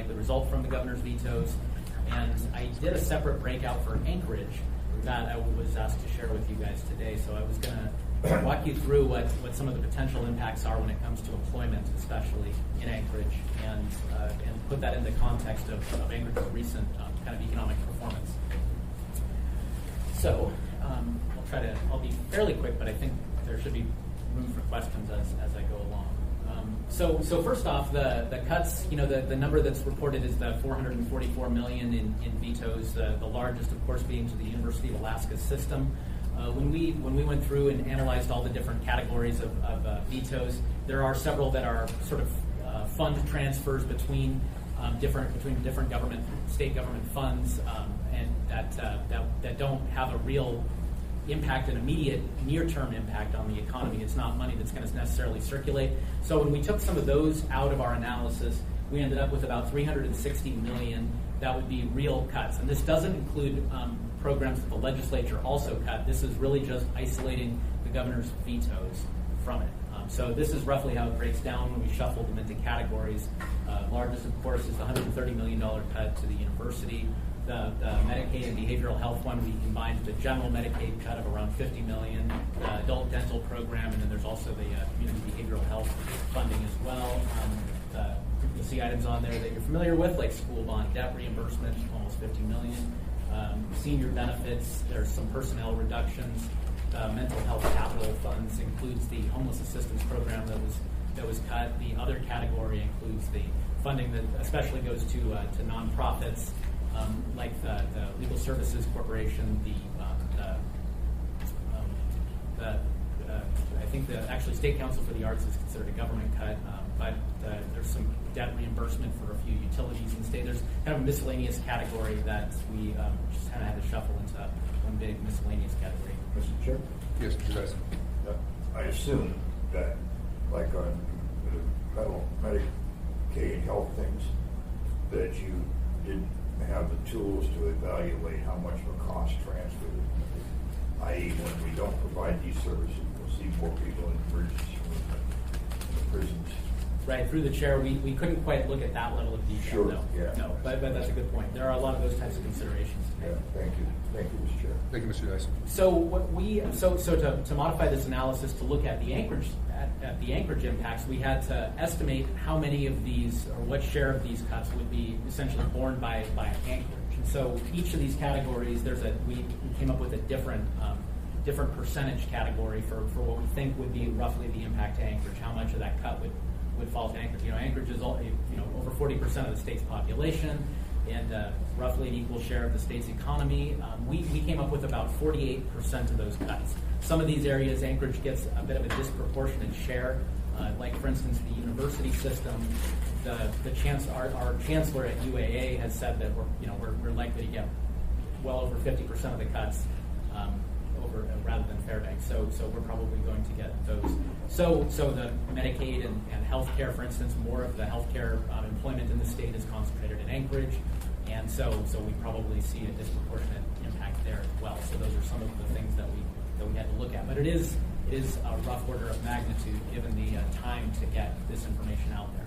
likely result from the governor's vetoes. And I did a separate breakout for Anchorage that I was asked to share with you guys today. So I was going to walk you through what some of the potential impacts are when it comes to employment, especially in Anchorage, and put that in the context of Anchorage's recent kind of economic performance. So I'll be fairly quick, but I think there should be room for questions as I go along. So first off, the cuts, the number that's reported is the $444 million in vetoes, the largest, of course, being to the University of Alaska system. When we went through and analyzed all the different categories of vetoes, there are several that are sort of fund transfers between different state government funds, and that don't have a real impact, an immediate near-term impact on the economy. It's not money that's going to necessarily circulate. So when we took some of those out of our analysis, we ended up with about $360 million. That would be real cuts. And this doesn't include programs that the legislature also cut. This is really just isolating the governor's vetoes from it. So this is roughly how it breaks down when we shuffled them into categories. Largest, of course, is the $130 million cut to the university. The Medicaid and behavioral health one, we combined the general Medicaid cut of around $50 million, the adult dental program, and then there's also the community behavioral health funding as well. You'll see items on there that you're familiar with, like school bond debt reimbursement, almost $50 million. Senior benefits, there's some personnel reductions. Mental health capital funds includes the homeless assistance program that was cut. The other category includes the funding that especially goes to nonprofits, like the Legal Services Corporation, I think actually State Council for the Arts is considered a government cut, but there's some debt reimbursement for a few utilities in the state. There's kind of a miscellaneous category that we just kind of had to shuffle into one big miscellaneous category. Mr. Chair? Yes, Mr. Dyson. I assume that, like on the federal Medicaid health things, that you didn't have the tools to evaluate how much of a cost transfer, i.e. when we don't provide these services, we'll see more people in emergency rooms in the prisons. Right, through the chair, we couldn't quite look at that level of detail. Sure, no. yeah. No, but that's a good point. There are a lot of those types of considerations. Yeah, thank you, Mr. Chair. Thank you, Mr. Dyson. So what to modify this analysis to look at the Anchorage impacts, we had to estimate how many of these or what share of these cuts would be essentially borne by Anchorage. And so each of these categories, we came up with a different percentage category for what we think would be roughly the impact to Anchorage. How much of that cut would fall to Anchorage? Anchorage is over 40% of the state's population, and roughly an equal share of the state's economy. We came up with about 48% of those cuts. Some of these areas, Anchorage gets a bit of a disproportionate share. Like, for instance, the university system. Our chancellor at UAA has said that we're likely to get well over 50% of the cuts rather than Fairbanks. So we're probably going to get those. So the Medicaid and healthcare, for instance, more of the healthcare employment in the state is concentrated in Anchorage, and so we probably see a disproportionate impact there as well. So those are some of the things that we had to look at. But it is a rough order of magnitude given the time to get this information out there.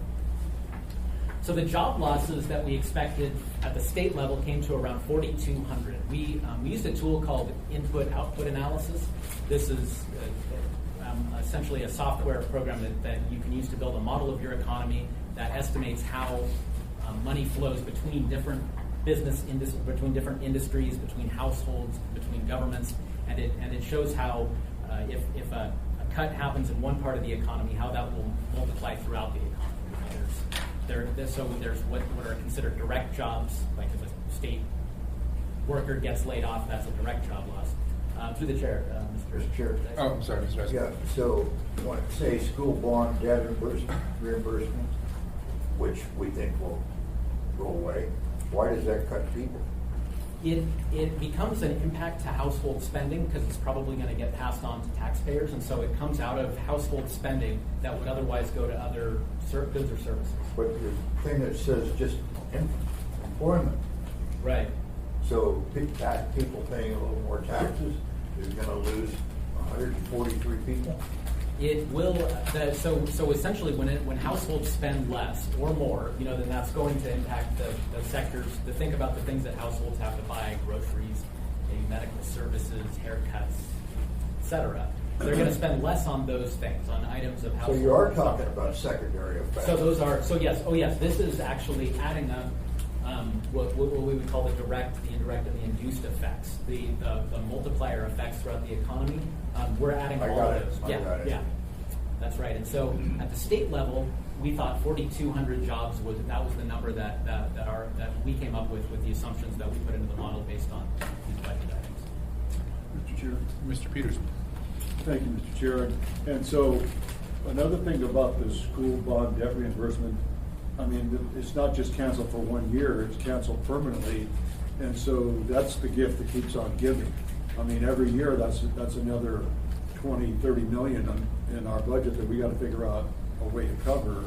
So the job losses that we expected at the state level came to around 4,200. We used a tool called input-output analysis. This is essentially a software program that you can use to build a model of your economy that estimates how money flows between different between different industries, between households, between governments, and it shows how if a cut happens in one part of the economy, how that will multiply throughout the economy. So there's what are considered direct jobs, like if a state worker gets laid off, that's a direct job loss. Through the chair, Mr. Chair. Oh, I'm sorry, Mr. Dyson. Yeah, so say school bond debt reimbursement, which we think will go away. Why does that cut people? It becomes an impact to household spending because it's probably going to get passed on to taxpayers, and so it comes out of household spending that would otherwise go to other goods or services. But the thing that says just employment. Right. So people paying a little more taxes is going to lose 143 people. It will, so essentially when households spend less or more, then that's going to impact the sectors, to think about the things that households have to buy, groceries, maybe medical services, haircuts, et cetera. They're going to spend less on those things, on items of So household. you are talking about secondary effects. Yes, this is actually adding up what we would call the direct, the indirect, and the induced effects, the multiplier effects throughout the economy. We're adding I all got of it. those. I got it. Yeah, that's right. And so at the state level, we thought 4,200 jobs was the number that we came up with the assumptions that we put into the model based on these budget items. Mr. Chair. Mr. Peterson. Thank you, Mr. Chair. And so another thing about the school bond debt reimbursement, I mean, it's not just canceled for 1 year, it's canceled permanently. And so that's the gift that keeps on giving. I mean, every year that's another 20, 30 million in our budget that we got to figure out a way to cover,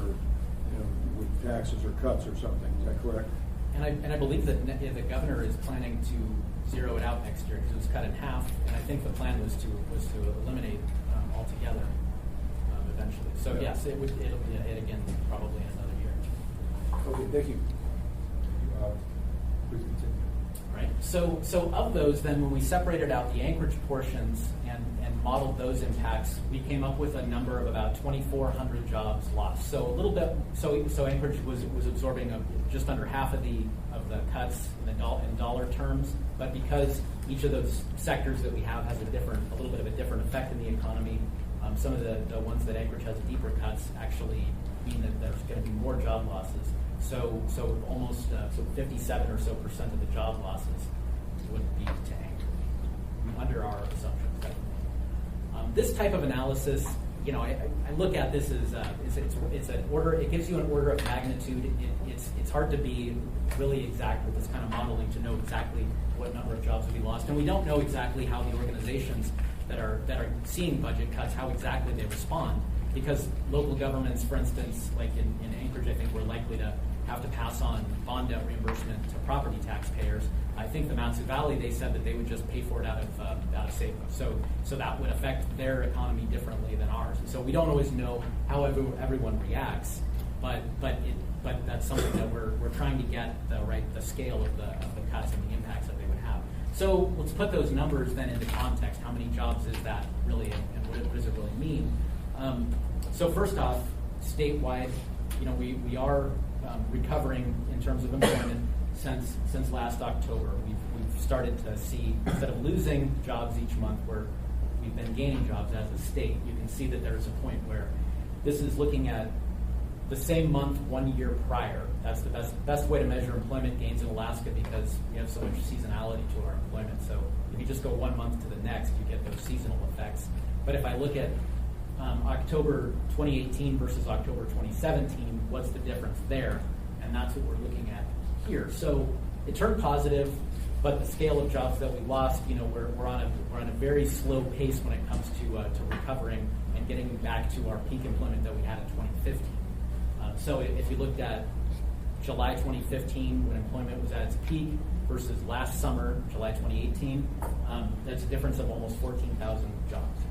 with taxes or cuts or something. Is that correct? And I believe that the governor is planning to zero it out next year because it was cut in half, and I think the plan was to eliminate altogether eventually. So Yeah. yes, it'll be a hit again probably in another year. Okay, thank you. Please continue. Right. So of those, then when we separated out the Anchorage portions and modeled those impacts, we came up with a number of about 2,400 jobs lost. So a little bit. So Anchorage was absorbing just under half of the cuts in dollar terms. But because each of those sectors that we have has a little bit of a different effect in the economy, some of the ones that Anchorage has deeper cuts actually mean that there's going to be more job losses. So almost 57% or so of the job losses would be to Anchorage under our assumptions. This type of analysis, I look at this as it's an order. It gives you an order of magnitude. It's hard to be really exact with this kind of modeling to know exactly what number of jobs will be lost, and we don't know exactly how the organizations that are seeing budget cuts, how exactly they respond, because local governments, for instance, like in Anchorage, I think we're likely to have to pass on bond debt reimbursement to property taxpayers. I think the Mat-Su Valley, they said that they would just pay for it out of savings. So that would affect their economy differently than ours. And so we don't always know how everyone reacts, but that's something that we're trying to get the scale of the cuts and the impacts that they would have. So let's put those numbers then into context. How many jobs is that really, and what does it really mean? So first off, statewide, we are recovering in terms of employment since last October. We've started to see, instead of losing jobs each month, we've been gaining jobs as a state. You can see that there's a point where this is looking at the same month 1 year prior. That's the best way to measure employment gains in Alaska because we have so much seasonality to our employment. So if you just go 1 month to the next, you get those seasonal effects. But if I look at October 2018 versus October 2017, what's the difference there? And that's what we're looking at here. So it turned positive, but the scale of jobs that we lost, we're on a very slow pace when it comes to recovering and getting back to our peak employment that we had in 2015. So if you looked at July 2015 when employment was at its peak versus last summer, July 2018, that's a difference of almost 14,000 jobs.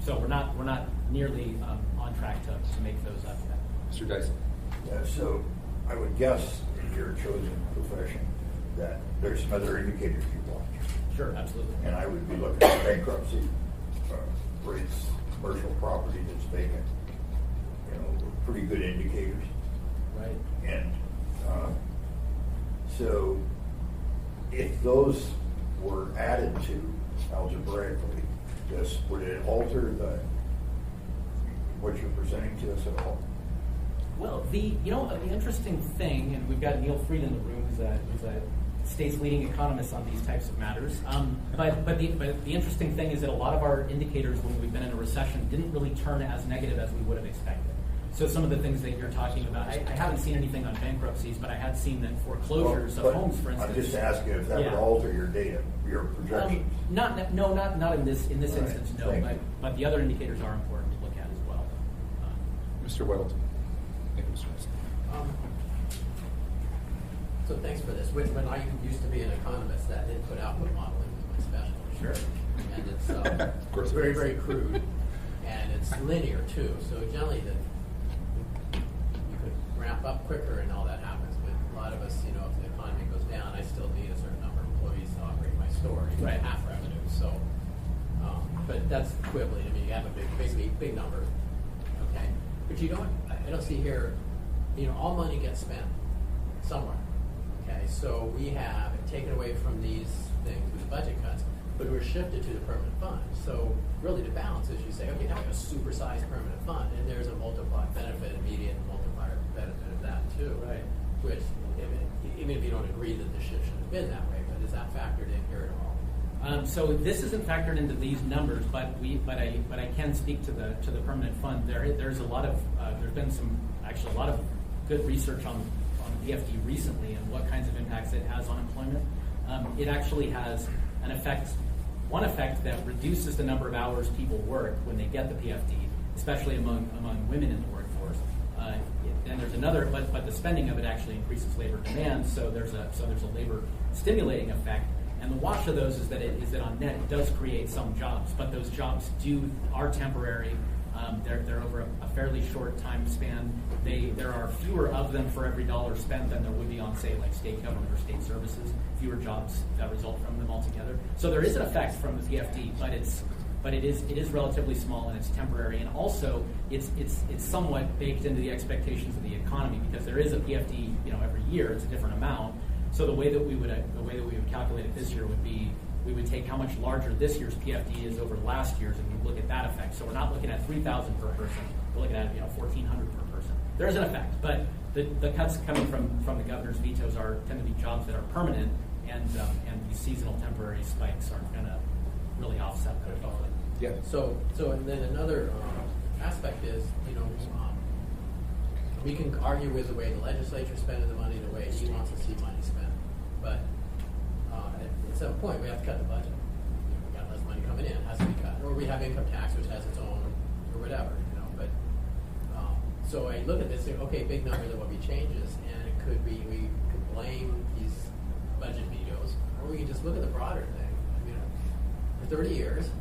So we're not nearly on track to make those up yet. Mr. Dyson. Yeah, so I would guess in your chosen profession that there's some other indicators you watch. Sure, absolutely. And I would be looking at bankruptcy rates, commercial property that's vacant, pretty good indicators. Right. And so if those were added to algebraically, would it alter what you're presenting to us at all? Well, the interesting thing, and we've got Neil Fried in the room, who's a state's leading economist on these types of matters. But the interesting thing is that a lot of our indicators when we've been in a recession didn't really turn as negative as we would have expected. So some of the things that you're talking about, I haven't seen anything on bankruptcies, but I had seen that foreclosures of homes, for instance. I'm just asking if that would alter your data, your projections. Not in this Right. instance, no. Thank you. But the other indicators are important to look at as well. Mr. Weddleton. Thank you, Mr. Dyson. So thanks for this. When I used to be an economist, that input-output modeling was my specialty. Sure. and it's Of course it very, is. very crude, and it's linear too. So generally, you could ramp up quicker and all that happens. But a lot of us, if the economy goes down, I still need a certain number of employees to operate my store, even Right. half revenue. So, but that's equivalent. I mean, you have a big number, okay? But I don't see here, all money gets spent somewhere. Okay, so we have taken away from these things with budget cuts, but we're shifted to the permanent fund. So really the balance is you say, okay, now we have a supersized permanent fund, and there's a multiplier benefit, immediate multiplier benefit of that too. Right. Which, even if you don't agree that the shift should have been that way, but is that factored in here at all? So this isn't factored into these numbers, but I can speak to the permanent fund. There's a lot of there's been a lot of good research on PFD recently and what kinds of impacts it has on employment. It actually has one effect that reduces the number of hours people work when they get the PFD, especially among women in the workforce. And there's another, but the spending of it actually increases labor demand. So there's a labor stimulating effect. And the wash of those is that on net it does create some jobs, but those jobs are temporary. They're over a fairly short time span. There are fewer of them for every dollar spent than there would be on, say, like state government or state services. Fewer jobs that result from them altogether. So there is an effect from the PFD, but it is relatively small and it's temporary. And also it's somewhat baked into the expectations of the economy because there is a PFD every year. It's a different amount. So the way that we would calculate it this year would be we would take how much larger this year's PFD is over last year's, and we look at that effect. So we're not looking at 3,000 per person. We're looking at 1,400 per person. There's an effect, but the cuts coming from the governor's vetoes tend to be jobs that are permanent, and these seasonal temporary spikes aren't going to really offset that at all. Yeah. So and then another aspect is, we can argue with the way the legislature spending the money, the way he wants to see money spent, but at some point we have to cut the budget. We got less money coming in, it has to be cut, or we have income tax which has its own, or whatever. But so I look at this, and okay, big number that will be changes, and it could be we could blame these budget vetoes, or we can just look at the broader thing. For 30 years. I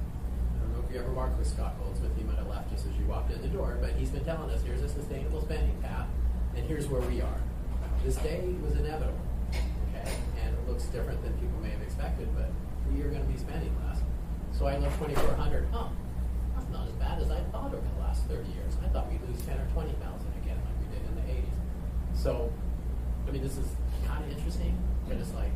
don't know if you ever worked with Scott Goldsmith. He might have left just as you walked in the door, but he's been telling us here's a sustainable spending path, and here's where we are. This day was inevitable, okay, and it looks different than people may have expected, but we are going to be spending less. So I look 2,400. That's not as bad as I thought over the last 30 years. I thought we'd lose 10 or 20,000 again, like we did in the 80s. So, this is kind of interesting, but it's like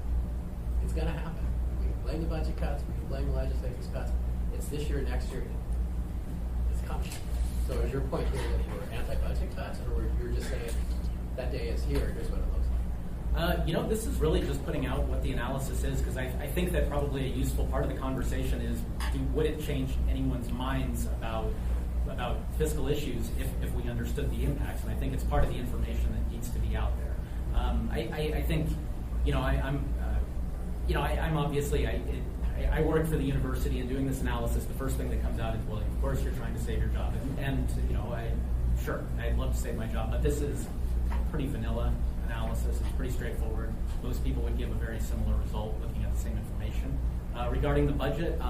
it's going to happen. We can blame the budget cuts. We can blame the legislature's cuts. It's this year, next year. It's coming. So is your point here that you're anti-budget cuts, or you're just saying that day is here, here's what it looks like? This is really just putting out what the analysis is, because I think that probably a useful part of the conversation is, would it change anyone's minds about fiscal issues if we understood the impacts? And I think it's part of the information that needs to be out there. I think, I'm obviously, I work for the university, and doing this analysis, the first thing that comes out is, well, of course you're trying to save your job. And I'd love to save my job, but this is pretty vanilla analysis. It's pretty straightforward. Most people would give a very similar result looking at the same information. Regarding the budget,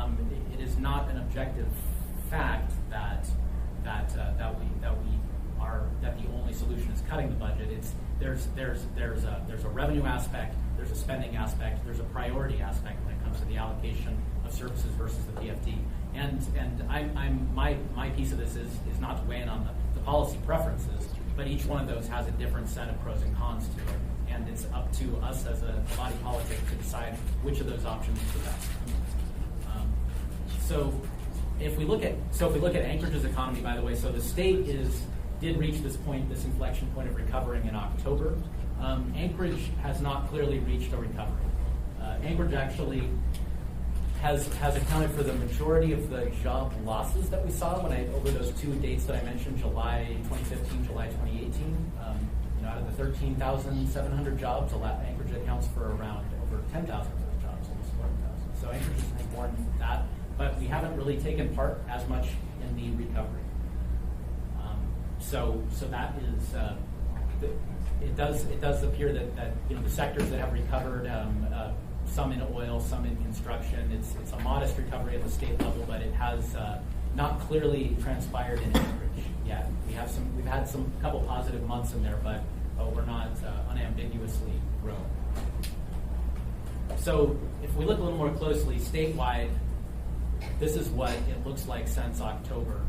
it is not an objective fact that the only solution is cutting the budget. There's a revenue aspect, there's a spending aspect, there's a priority aspect when it comes to the allocation of services versus the PFD. And my piece of this is not to weigh in on the policy preferences, but each one of those has a different set of pros and cons to it, and it's up to us as a body politic to decide which of those options is the best. So if we look at Anchorage's economy, by the way, so the state did reach this inflection point of recovering in October. Anchorage has not clearly reached a recovery. Anchorage actually has accounted for the majority of the job losses that we saw over those two dates that I mentioned, July 2015, July 2018. Out of the 13,700 jobs, Anchorage accounts for around over 10,000 of those jobs, almost 11,000. So Anchorage has borne that, but we haven't really taken part as much in the recovery. So that is, it does appear that the sectors that have recovered some in oil, some in construction. It's a modest recovery at the state level, but it has not clearly transpired in Anchorage yet. We've had some couple positive months in there, but we're not unambiguously growing. So if we look a little more closely, statewide, this is what it looks like since October.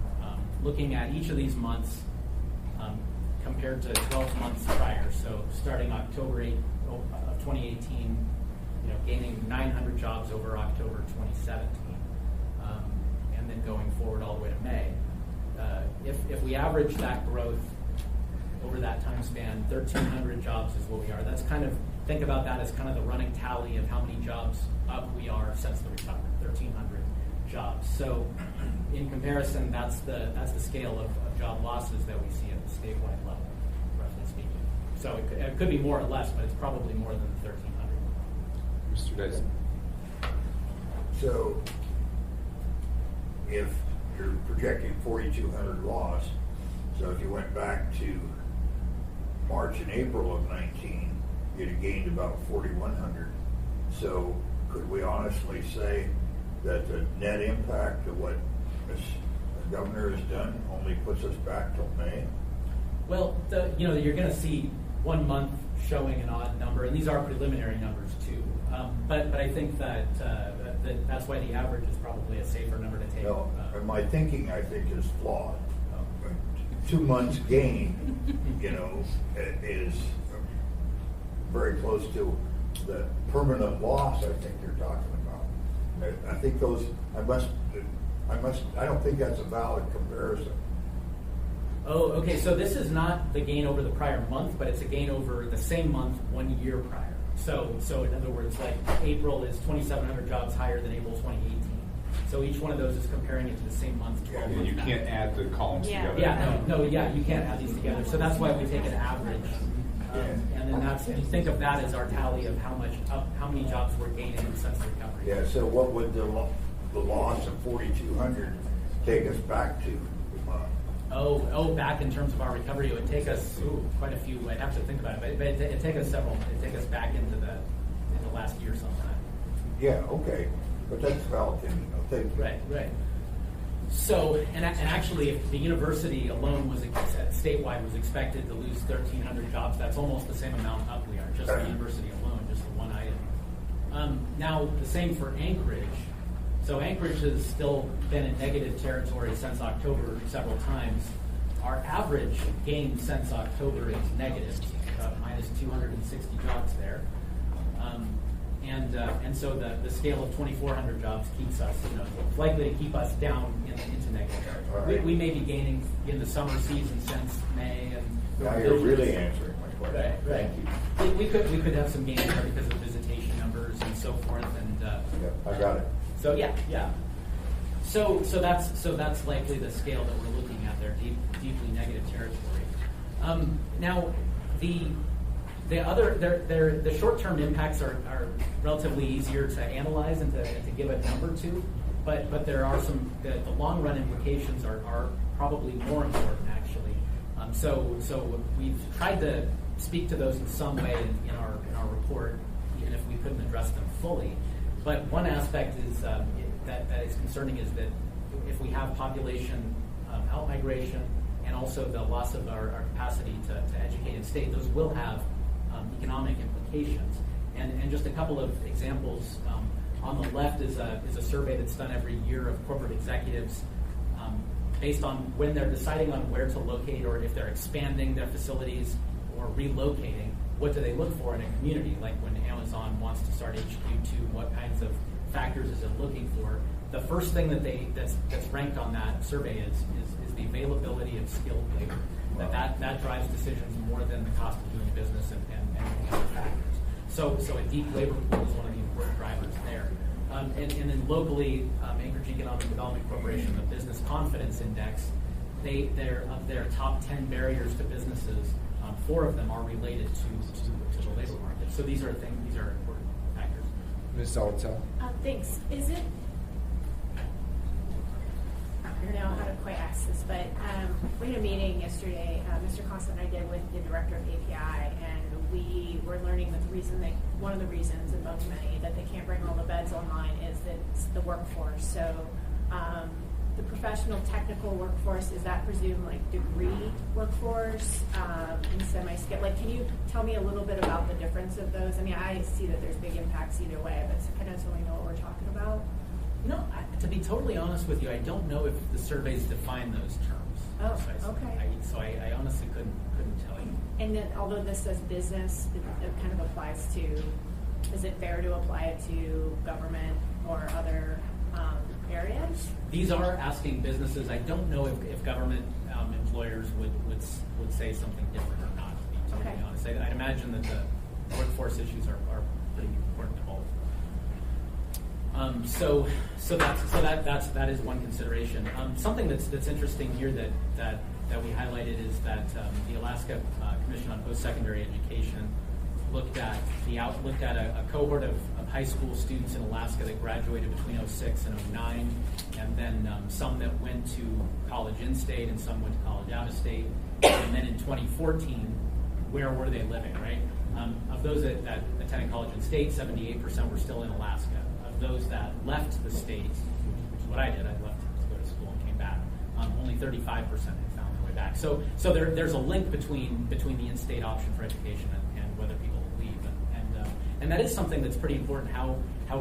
Looking at each of these months compared to 12 months prior. So starting October 8 of 2018, gaining 900 jobs over October 2017, and then going forward all the way to May. If we average that growth over that time span, 1,300 jobs is what we are. That's kind of, think about that as kind of the running tally of how many jobs up we are since the recovery, 1,300 jobs. So in comparison, that's the scale of job losses that we see at the statewide level, roughly speaking. So it could be more or less, but it's probably more than 1,300. Mr. Dyson. So if you're projecting 4,200 loss, so if you went back to March and April of 19, you'd have gained about 4,100. So could we honestly say that the net impact of what the governor has done only puts us back till May? Well, you're going to see 1 month showing an odd number, and these are preliminary numbers too. But I think that's why the average is probably a safer number to take. No, my thinking, I think, is flawed. 2 months gain, is very close to the permanent loss I think you're talking about. I think I don't think that's a valid comparison. Oh, okay. So this is not the gain over the prior month, but it's a gain over the same month 1 year prior. So in other words, like April is 2,700 jobs higher than April 2018. So each one of those is comparing it to the same month 12 months You back. can't add the columns together. You can't add these together. So that's why we take an average, and then you think of that as our tally of how many jobs we're gaining since the recovery. Yeah. So what would the loss of 4,200 take us back to? Back in terms of our recovery, it would take us quite a few. I'd have to think about it, but it'd take us several. It'd take us back into the last year sometime. Yeah. Okay. But that's valid. Thank you. Right. So, and actually, if the university alone statewide was expected to lose 1,300 jobs, that's almost the same amount up we are, just the university alone, just the one item. Now, the same for Anchorage. So Anchorage has still been in negative territory since October several times. Our average gain since October is negative, minus 260 jobs there. And so the scale of 2,400 jobs keeps us, likely to keep us down into negative territory. Right. We may be gaining in the summer season since May. Now you're really answering my question. Right. Thank you. We could have some gains there because of visitation numbers and so forth. And I got it. so yeah. So that's likely the scale that we're looking at there, deeply negative territory. Now the short-term impacts are relatively easier to analyze and to give a number to, but there are the long-run implications are probably more important actually. So we've tried to speak to those in some way in our report, even if we couldn't address them fully. But one aspect is that is concerning is that if we have population outmigration and also the loss of our capacity to educate and state, those will have economic implications. And just a couple of examples. On the left is a survey that's done every year of corporate executives based on when they're deciding on where to locate or if they're expanding their facilities or relocating. What do they look for in a community? Like when Amazon wants to start HQ2, what kinds of factors is it looking for? The first thing that's ranked on that survey is the availability of skilled labor. That drives decisions more than the cost of doing business and other factors. So a deep labor pool is one of the important drivers there. And then locally, Anchorage Economic Development Corporation, the Business Confidence Index, they're of their top 10 barriers to businesses, 4 of them are related to the labor market. So these are important factors. Ms. Zalatow. Thanks. Is it? I don't know how to quite ask this, but we had a meeting yesterday, Mr. Constant and I did with the director of API, and we we're learning that one of the reasons among many that they can't bring all the beds online is that it's the workforce. So the professional technical workforce, is that presumed like degree workforce and semi-skilled? Like, can you tell me a little bit about the difference of those? I mean, I see that there's big impacts either way, but kind of so we know what we're talking about. No, to be totally honest with you, I don't know if the surveys define those terms. Oh, precisely. okay. So I honestly couldn't tell you. And then, although this says business, it kind of applies to, is it fair to apply it to government or other areas? These are asking businesses. I don't know if government employers would say something different or not, to be totally Okay. honest. I'd imagine that the workforce issues are pretty important to both. That is one consideration. Something that's interesting here that we highlighted is that the Alaska Commission on Post-Secondary Education looked at a cohort of high school students in Alaska that graduated between 2006 and 2009, and then some that went to college in-state and some went to college out-of-state. And then in 2014, where were they living, right? Of those that attended college in-state, 78% were still in Alaska. Of those that left the state, which is what I did, I left to go to school and came back, only 35% had found their way back. So there's a link between the in-state option for education and whether people leave. And that is something that's pretty important, how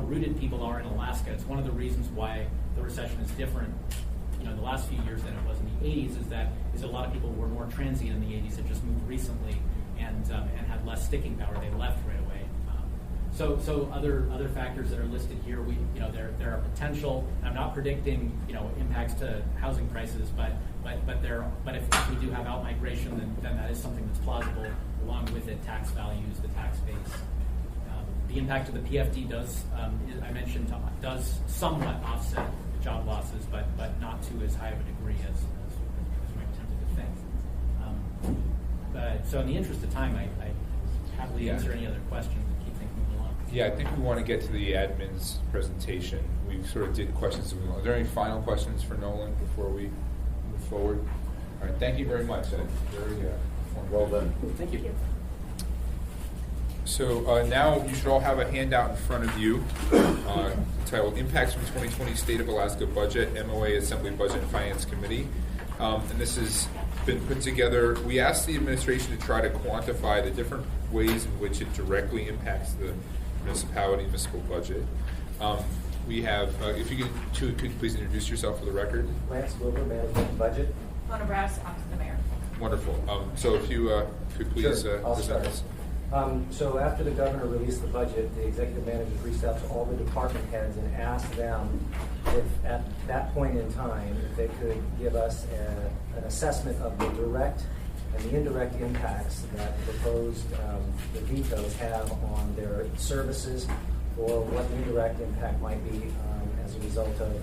rooted people are in Alaska. It's one of the reasons why the recession is different, the last few years than it was in the 80s, is that a lot of people were more transient in the 80s, had just moved recently and had less sticking power. They left right away. So other factors that are listed here, there are potential. I'm not predicting impacts to housing prices, but if we do have outmigration, then that is something that's plausible. Along with it, tax values, the tax base. The impact of the PFD does somewhat offset job losses, but not to as high of a degree as we might be tempted to think. So in the interest of time, I happily answer any other questions and keep things moving along. Yeah, I think we want to get to the admin's presentation. We sort of did questions. Are there any final questions for Nolan before we move forward? All right, thank you very much. Very Well done. Thank you. So now you should all have a handout in front of you titled Impacts from 2020 State of Alaska Budget, MOA Assembly Budget and Finance Committee. And this has been put together. We asked the administration to try to quantify the different ways in which it directly impacts the municipal budget. We have, if you could please introduce yourself for the record. Lance Wilbur, Management and Budget. Mona Brass, Office of the Mayor. Wonderful. So if you could please Sure, I'll present start. us. So after the governor released the budget, the executive managers reached out to all the department heads and asked them if at that point in time, if they could give us an assessment of the direct and the indirect impacts that the proposed the vetoes have on their services, or what the indirect impact might be as a result of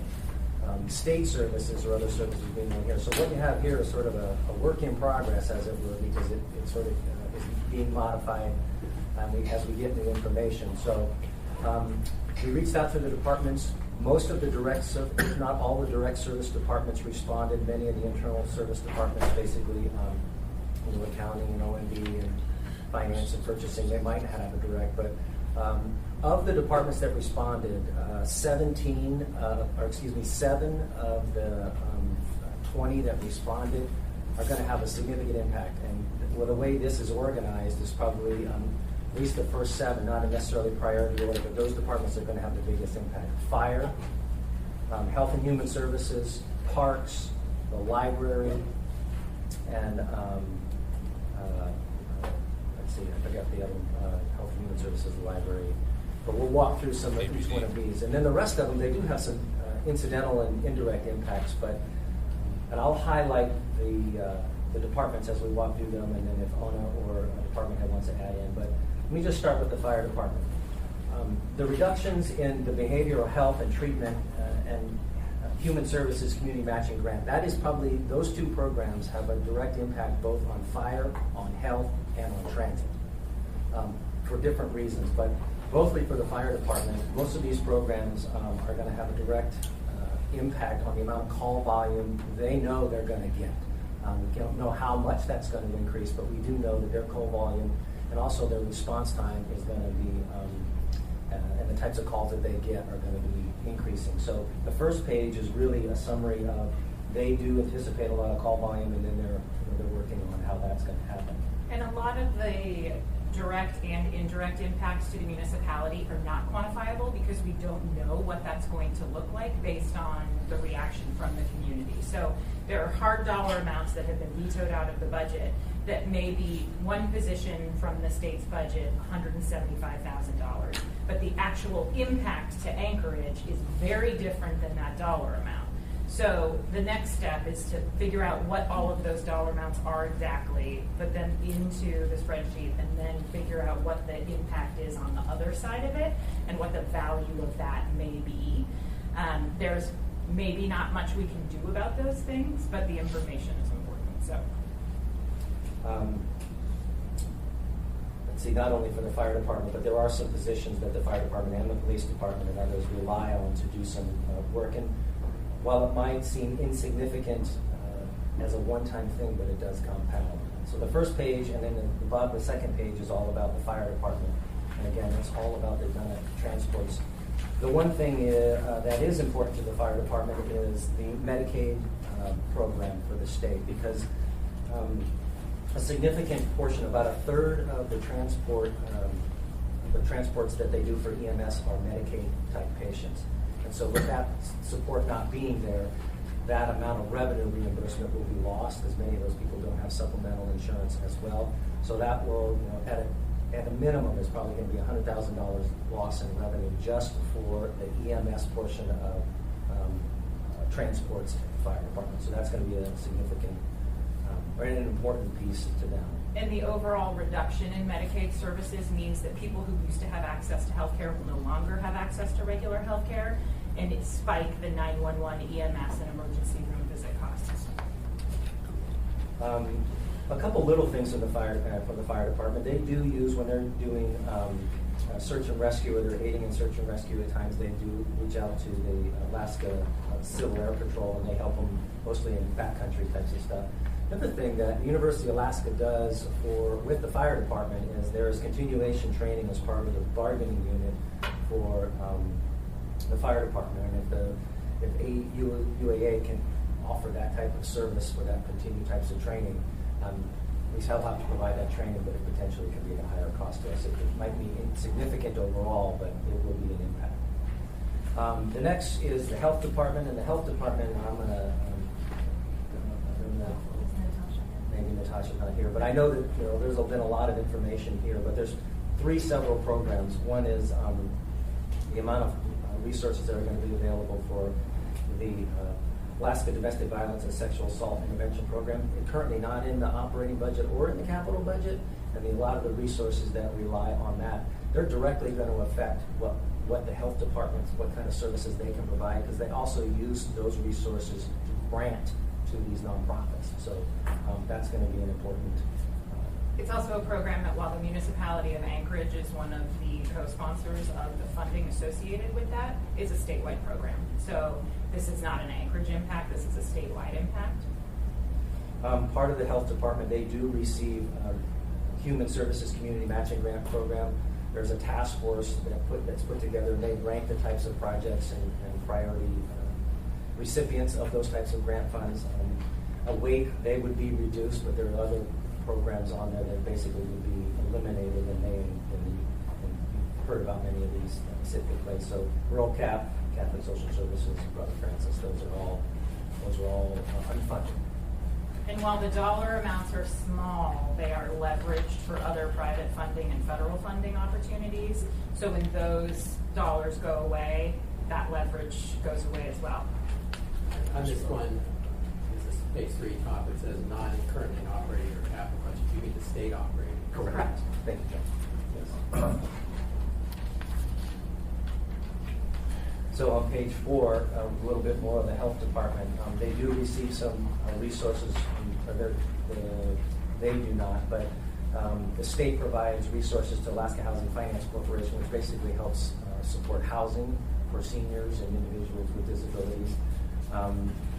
state services or other services being done here. So what you have here is sort of a work in progress, as it were, because it sort of is being modified as we get new information. So we reached out to the departments. Most of the if not all the direct service departments responded. Many of the internal service departments, basically, accounting and O&D and finance and purchasing, they might not have a direct, but of the departments that responded, 7 of the 20 that responded are going to have a significant impact. And the way this is organized is probably at least the first 7, not necessarily priority order, but those departments are going to have the biggest impact. Fire, Health and Human Services, Parks, the library, and let's see, I forgot the other, Health and Human Services, the library. But we'll walk through some of each one of these. And then the rest of them, they do have some incidental and indirect impacts, and I'll highlight the departments as we walk through them, and then if Ona or a department head wants to add in. But let me just start with the fire department. The reductions in the behavioral health and treatment and human services community matching grant, that is probably, those 2 programs have a direct impact both on fire, on health, and on transit for different reasons. But mostly for the fire department, most of these programs are going to have a direct impact on the amount of call volume they know they're going to get. We don't know how much that's going to increase, but we do know that their call volume and also their response time is going to be, and the types of calls that they get are going to be increasing. So the first page is really a summary of, they do anticipate a lot of call volume, and then they're working on how that's going to happen. And a lot of the direct and indirect impacts to the municipality are not quantifiable because we don't know what that's going to look like based on the reaction from the community. So there are hard dollar amounts that have been vetoed out of the budget that may be one position from the state's budget, $175,000. But the actual impact to Anchorage is very different than that dollar amount. So the next step is to figure out what all of those dollar amounts are exactly, put them into the spreadsheet, and then figure out what the impact is on the other side of it and what the value of that may be. There's maybe not much we can do about those things, but the information is important. So. Let's see, not only for the fire department, but there are some positions that the fire department and the police department and others rely on to do some work. And while it might seem insignificant as a one-time thing, but it does compound. So the first page, and then the second page is all about the fire department. And again, it's all about the transports. The one thing that is important to the fire department is the Medicaid program for the state, because a significant portion, about a third of the transports that they do for EMS are Medicaid-type patients. And so with that support not being there, that amount of revenue reimbursement will be lost, because many of those people don't have supplemental insurance as well. So that will, at a minimum, is probably going to be $100,000 loss in revenue just for the EMS portion of transports at the fire department. So that's going to be a significant, or an important piece to them. And the overall reduction in Medicaid services means that people who used to have access to health care will no longer have access to regular health care, and it spiked the 911 EMS and emergency room visit costs. A couple little things from the fire department. They do use, when they're doing search and rescue, or they're aiding in search and rescue at times, they do reach out to the Alaska Civil Air Patrol, and they help them mostly in backcountry types of stuff. Another thing that the University of Alaska does with the fire department is there is continuation training as part of the bargaining unit for the fire department. And if UAA can offer that type of service for that continued types of training, we still have to provide that training, but it potentially could be at a higher cost to us. It might be insignificant overall, but it will be an impact. The next is the health department, and the health department, I'm going to maybe Natasha's not here, but I know that there's been a lot of information here, but there's several programs. One is the amount of resources that are going to be available for the Alaska Domestic Violence and Sexual Assault Intervention Program. It's currently not in the operating budget or in the capital budget, and a lot of the resources that rely on that, they're directly going to affect what the health departments, what kind of services they can provide, because they also use those resources to grant to these nonprofits. So that's going to be an important. It's also a program that, while the municipality of Anchorage is one of the co-sponsors of the funding associated with that, is a statewide program. So this is not an Anchorage impact, this is a statewide impact. Part of the health department, they do receive Human Services Community Matching Grant Program. There's a task force that's put together, and they rank the types of projects and priority recipients of those types of grant funds. They would be reduced, but there are other programs on there that basically would be eliminated, and you've heard about many of these specific places. So Rural Cap, Catholic Social Services, Brother Francis, those are all unfunded. And while the dollar amounts are small, they are leveraged for other private funding and federal funding opportunities. So when those dollars go away, that leverage goes away as well. On this one, this is page 3 top, it says not currently in operating or capital budget. You mean the state operating? Correct. Thank you, John. Yes. So on page 4, a little bit more of the health department. They do receive some resources, they do not, but the state provides resources to Alaska Housing Finance Corporation, which basically helps support housing for seniors and individuals with disabilities.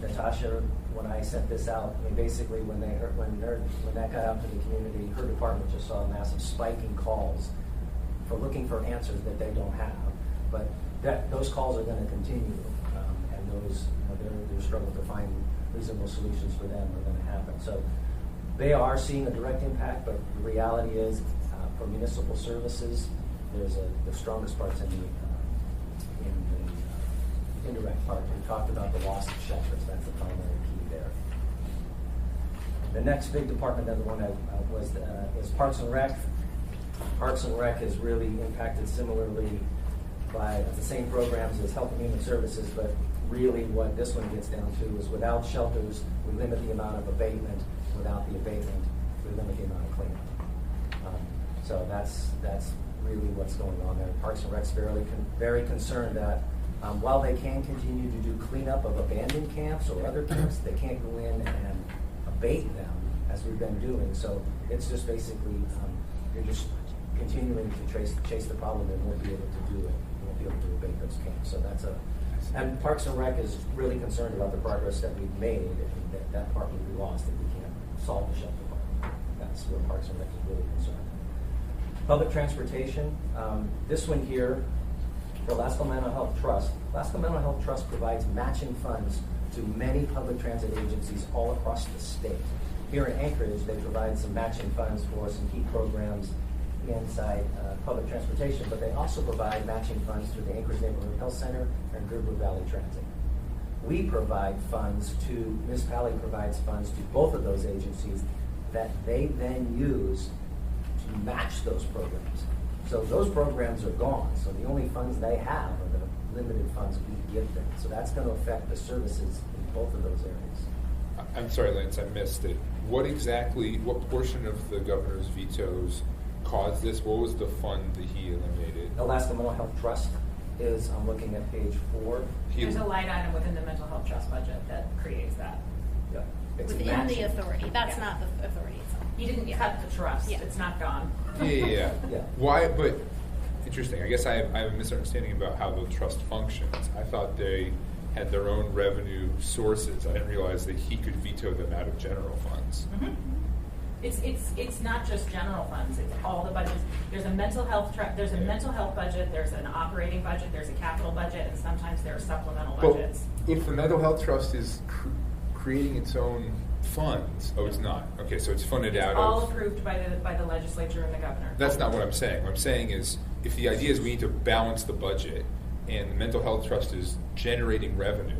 Natasha, when I sent this out, I mean, basically when that got out to the community, her department just saw a massive spike in calls for looking for answers that they don't have. But those calls are going to continue, and those, their struggle to find reasonable solutions for them are going to happen. So they are seeing a direct impact, but the reality is, for municipal services, there's the strongest parts in the indirect part. We talked about the loss of shelters. That's the primary key there. The next big department that the one is Parks and Rec. Parks and Rec is really impacted similarly by the same programs as Health and Human Services, but really what this one gets down to is without shelters, we limit the amount of abatement. Without the abatement, we limit the amount of cleanup. So that's really what's going on there. Parks and Rec's very concerned that while they can continue to do cleanup of abandoned camps or other camps, they can't go in and abate them as we've been doing. So it's just basically, you're just continuing to chase the problem and won't be able to do it. You won't be able to abate those camps. So and Parks and Rec is really concerned about the progress that we've made, and that part will be lost if we can't solve the shelter problem. That's where Parks and Rec is really concerned. Public transportation, this one here, the Alaska Mental Health Trust. Alaska Mental Health Trust provides matching funds to many public transit agencies all across the state. Here in Anchorage, they provide some matching funds for some key programs inside public transportation, but they also provide matching funds through the Anchorage Neighborhood Health Center and Greenwood Valley Transit. We provide funds to, municipality provides funds to both of those agencies that they then use to match those programs. So those programs are gone. So the only funds they have are the limited funds we give them. So that's going to affect the services in both of those areas. I'm sorry, Lance, I missed it. What portion of the governor's vetoes caused this? What was the fund that he eliminated? Alaska Mental Health Trust is, I'm looking at page 4. There's a line item within the mental health trust budget that creates that. Yeah. It's Within matching. the authority. That's Yeah. not the authority itself. You didn't cut the trust. Yeah. It's not gone. Yeah. Yeah. Why? But interesting. I guess I have a misunderstanding about how the trust functions. I thought they had their own revenue sources. I didn't realize that he could veto them out of general funds. Mhm. It's not just general funds. It's all the budgets. There's a mental health there's a mental health budget. There's an operating budget. There's a capital budget, and sometimes there are supplemental Well, budgets. if the mental health trust is creating its own funds, it's not. Okay, so it's funded out All of. approved by the legislature and the governor. That's not what I'm saying. What I'm saying is, if the idea is we need to balance the budget, and the mental health trust is generating revenue,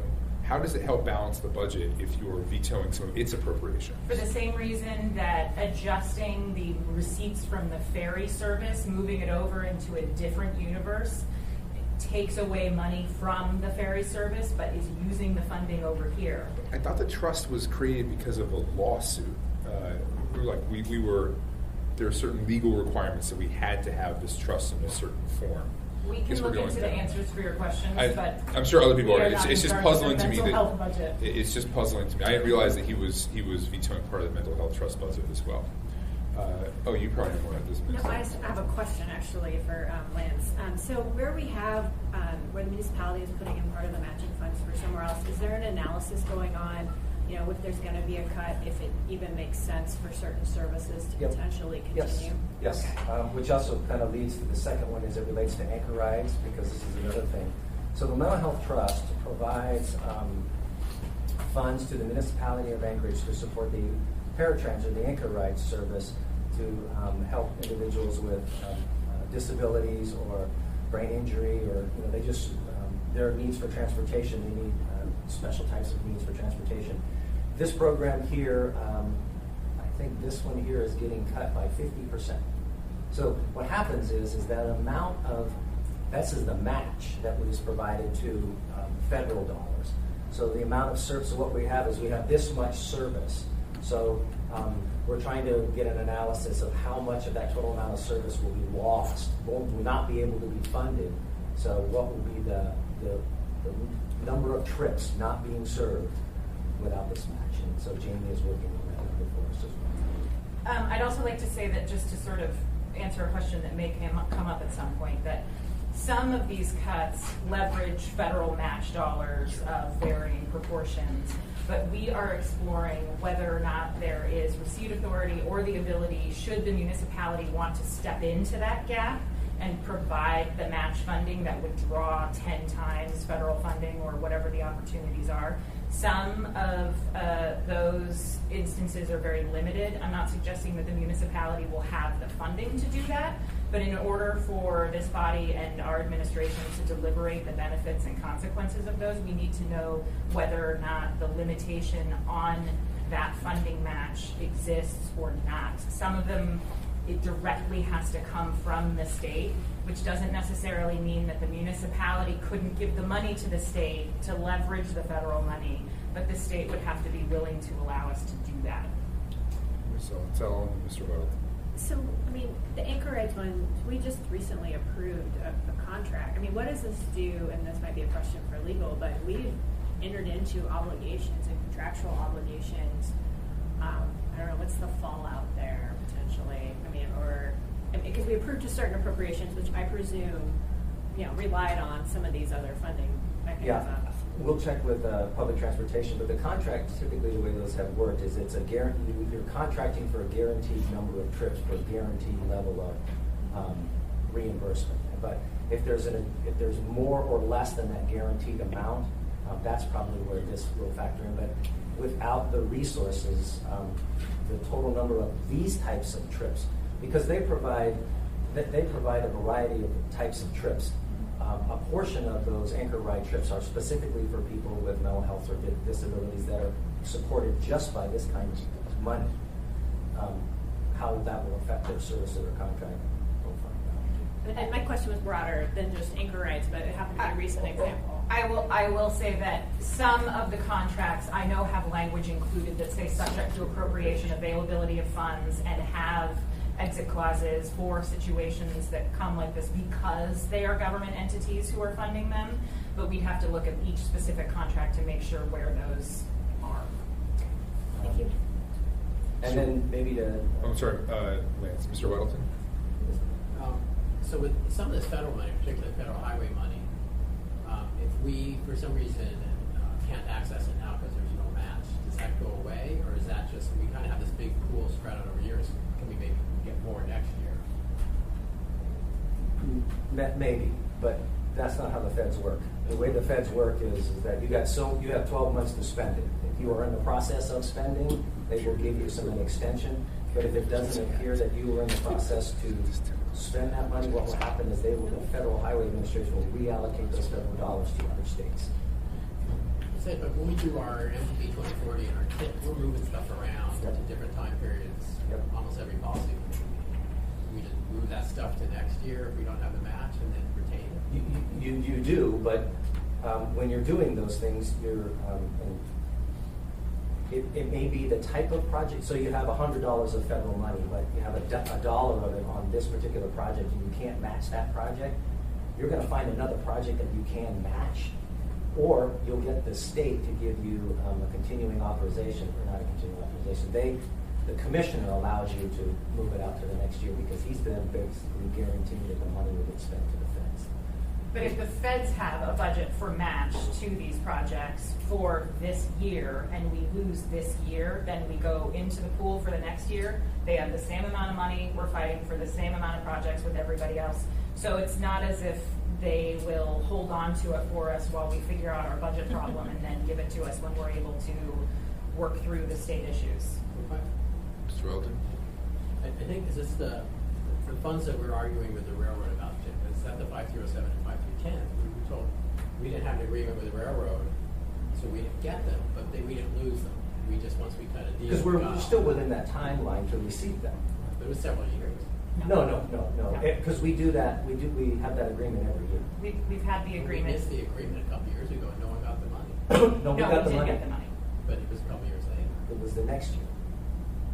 how does it help balance the budget if you're vetoing some of its appropriation? For the same reason that adjusting the receipts from the ferry service, moving it over into a different universe, takes away money from the ferry service, but is using the funding over here. I thought the trust was created because of a lawsuit. There are certain legal requirements that we had to have this trust in a certain form. We can Guess we're look going into the down. answers for your questions, but I'm sure other people we are. not It's in just charge of puzzling the to me mental that health budget. it's just puzzling to me. I didn't realize that he was vetoing part of the mental health trust budget as well. You probably know more about this. No, I just have a question actually for Lance. So where we have, where the municipality is putting in part of the matching funds for somewhere else, is there an analysis going on, if there's going to be a cut, if it even makes sense for certain services to Yep. potentially Yes, continue? yes. Okay. Which also kind of leads to the second one as it relates to anchor rides, because this is another thing. So the Mental Health Trust provides funds to the municipality of Anchorage to support the paratransit, the anchor ride service, to help individuals with disabilities or brain injury, or they just their needs for transportation. They need special types of needs for transportation. This program here, I think this one here is getting cut by 50%. So what happens is that amount of, this is the match that was provided to federal dollars. So the amount of service, so what we have is we have this much service. So we're trying to get an analysis of how much of that total amount of service will be lost, will not be able to be funded. So what will be the number of trips not being served without this match? And so Jamie is working on that number for us as well. I'd also like to say that, just to sort of answer a question that may come up at some point, that Some of these cuts leverage federal match dollars of varying proportions, but we are exploring whether or not there is receipt authority or the ability, should the municipality want to step into that gap and provide the match funding that would draw 10 times federal funding or whatever the opportunities are. Some of those instances are very limited. I'm not suggesting that the municipality will have the funding to do that, but in order for this body and our administration to deliberate the benefits and consequences of those, we need to know whether or not the limitation on that funding match exists or not. Some of them, it directly has to come from the state, which doesn't necessarily mean that the municipality couldn't give the money to the state to leverage the federal money, but the state would have to be willing to allow us to do that. So tell Mr. Weddle. So, I mean, the Anchorage one, we just recently approved a contract. I mean, what does this do? And this might be a question for legal, but we've entered into obligations and contractual obligations. I don't know, what's the fallout there potentially? I mean, or, because we approved just certain appropriations, which I presume, relied on some of these other funding mechanisms. Yeah, we'll check with public transportation, but the contract, typically the way those have worked is it's a guarantee, you're contracting for a guaranteed number of trips for a guaranteed level of reimbursement. But if there's more or less than that guaranteed amount, that's probably where this will factor in. But without the resources, the total number of these types of trips, because they provide a variety of types of trips. A portion of those anchor ride trips are specifically for people with mental health or disabilities that are supported just by this kind of money. How that will affect their service or their contract, we'll find out. And my question was broader than just anchor rides, but it happened to be a recent example. I will say that some of the contracts I know have language included that say subject to appropriation, availability of funds, and have exit clauses for situations that come like this because they are government entities who are funding them. But we have to look at each specific contract to make sure where those are. Thank you. And then maybe to... I'm sorry, Lance, Mr. Weddleton? So with some of this federal money, particularly federal highway money, if we, for some reason, can't access it now because there's no match, does that go away? Or is that just, we kind of have this big pool spread out over years, can we maybe get more next year? Maybe, but that's not how the feds work. The way the feds work is that you have 12 months to spend it. If you are in the process of spending, they will give you an extension. But if it doesn't appear that you are in the process to spend that money, what will happen is the Federal Highway Administration will reallocate those federal dollars to other states. But when we do our MTP 2040 and our KIT, we're moving stuff around to different time periods, almost every policy. We just move that stuff to next year if we don't have the match and then retain it. You do, but when you're doing those things, it may be the type of project. So you have $100 of federal money, but you have a dollar of it on this particular project, and you can't match that project. You're going to find another project that you can match, or you'll get the state to give you a continuing authorization, or not a continuing authorization. The commissioner allows you to move it out to the next year because he's then basically guaranteeing that the money will get spent to the feds. But if the feds have a budget for match to these projects for this year and we lose this year, then we go into the pool for the next year. They have the same amount of money. We're fighting for the same amount of projects with everybody else. So it's not as if they will hold on to it for us while we figure out our budget problem and then give it to us when we're able to work through the state issues. Okay. Mr. Weldon? I think, is this the funds that we're arguing with the railroad about, Jim? Is that the 5307 and 5310? We were told we didn't have an agreement with the railroad, so we didn't get them, but we didn't lose them. We just, once we cut a deal. Because we're still within that timeline to receive them. But it was several years. No. Because we do that. We have that agreement every year. We've had the We agreement. missed the agreement a couple years ago, and no one got the money. No, we got the did money. get the money. But it was a couple years later. It was the next year.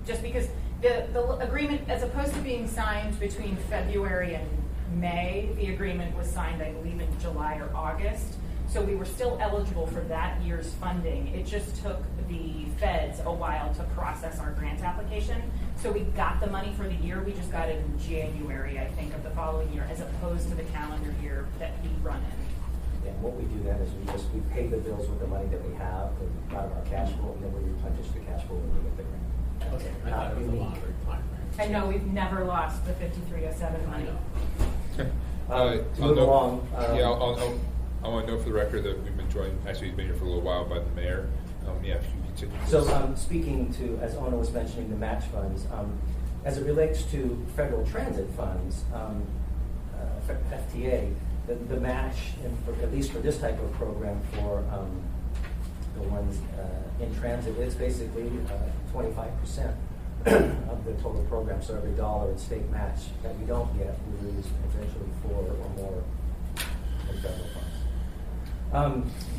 Just because the agreement, as opposed to being signed between February and May, the agreement was signed, I believe, in July or August. So we were still eligible for that year's funding. It just took the feds a while to process our grant application. So we got the money for the year, we just got it in January, I think, of the following year, as opposed to the calendar year that we run in. And what we do then is we pay the bills with the money that we have, out of our cash flow, and then we replenish the cash flow when we get the grant. Okay, I thought it was a longer time frame. I know we've never lost the 5307 I money. know. To move along. Yeah, I want to note for the record that we've been joined, actually he's been here for a little while, by the mayor. Yeah, if you continue. So speaking to, as Ona was mentioning, the match funds, as it relates to federal transit funds, FTA, the match, at least for this type of program for the ones in transit, it's basically 25% of the total program. So every dollar in state match that we don't get, we lose potentially 4 or more in federal funds.